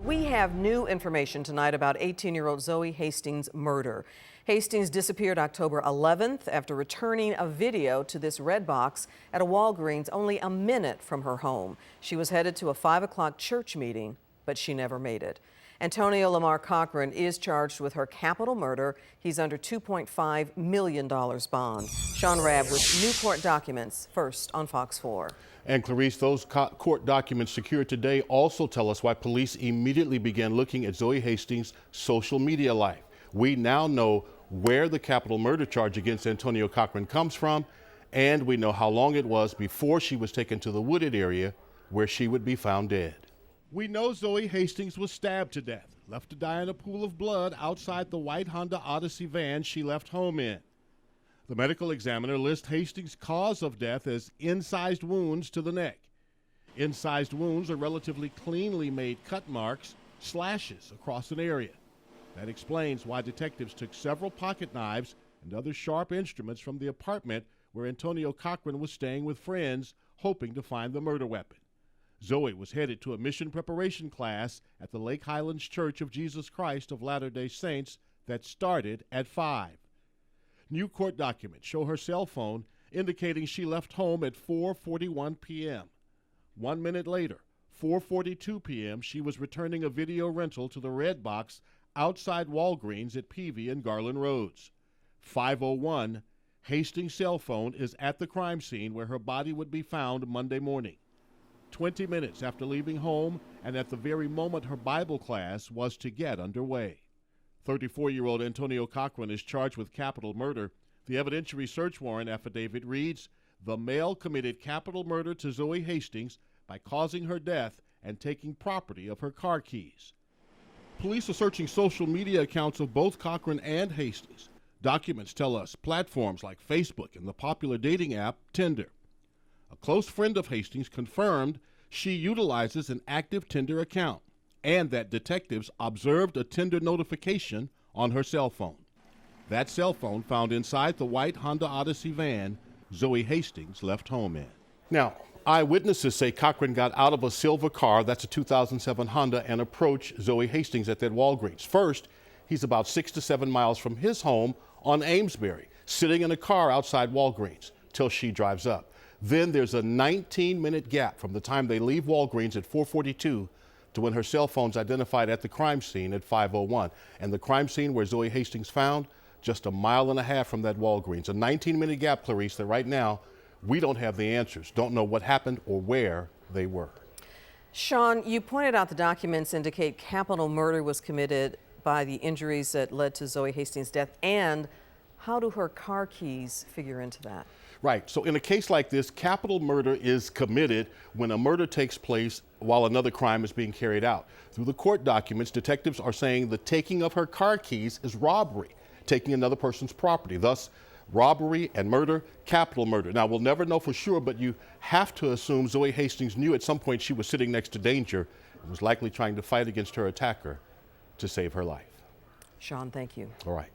We have new information tonight about 18-year-old Zoe Hastings' murder. Hastings disappeared October 11th after returning a video to this red box at a Walgreens only a minute from her home. She was headed to a 5 o'clock church meeting, but she never made it. Antonio Lamar Cochran is charged with her capital murder. He's under $2.5 million bond. Sean Rabb with new court documents, first on Fox 4. And Clarice, those court documents secured today also tell us why police immediately began looking at Zoe Hastings' social media life. We now know where the capital murder charge against Antonio Cochran comes from, and we know how long it was before she was taken to the wooded area where she would be found dead. We know Zoe Hastings was stabbed to death, left to die in a pool of blood outside the white Honda Odyssey van she left home in. The medical examiner lists Hastings' cause of death as incised wounds to the neck. Incised wounds are relatively cleanly made cut marks, slashes across an area. That explains why detectives took several pocket knives and other sharp instruments from the apartment where Antonio Cochran was staying with friends, hoping to find the murder weapon. Zoe was headed to a mission preparation class at the Lake Highlands Church of Jesus Christ of Latter-day Saints that started at 5. New court documents show her cell phone indicating she left home at 4:41 p.m. 1 minute later, 4:42 p.m., she was returning a video rental to the red box outside Walgreens at Peavy and Garland Roads. 5:01, Hastings' cell phone is at the crime scene where her body would be found Monday morning. 20 minutes after leaving home and at the very moment her Bible class was to get underway. 34-year-old Antonio Cochran is charged with capital murder. The evidentiary search warrant affidavit reads, "The male committed capital murder to Zoe Hastings by causing her death and taking property of her car keys." Police are searching social media accounts of both Cochran and Hastings. Documents tell us platforms like Facebook and the popular dating app Tinder. A close friend of Hastings confirmed she utilizes an active Tinder account and that detectives observed a Tinder notification on her cell phone. That cell phone found inside the white Honda Odyssey van Zoe Hastings left home in. Now, eyewitnesses say Cochran got out of a silver car, that's a 2007 Honda, and approached Zoe Hastings at that Walgreens. First, he's about 6 to 7 miles from his home on Amesbury, sitting in a car outside Walgreens, till she drives up. Then there's a 19-minute gap from the time they leave Walgreens at 4:42 to when her cell phone's identified at the crime scene at 5:01. And the crime scene where Zoe Hastings found, just a mile and a half from that Walgreens. A 19-minute gap, Clarice, that right now we don't have the answers, don't know what happened or where they were. Sean, you pointed out the documents indicate capital murder was committed by the injuries that led to Zoe Hastings' death. And how do her car keys figure into that? Right. So in a case like this, capital murder is committed when a murder takes place while another crime is being carried out. Through the court documents, detectives are saying the taking of her car keys is robbery, taking another person's property. Thus, robbery and murder, capital murder. Now, we'll never know for sure, but you have to assume Zoe Hastings knew at some point she was sitting next to danger and was likely trying to fight against her attacker to save her life. Sean, thank you. All right.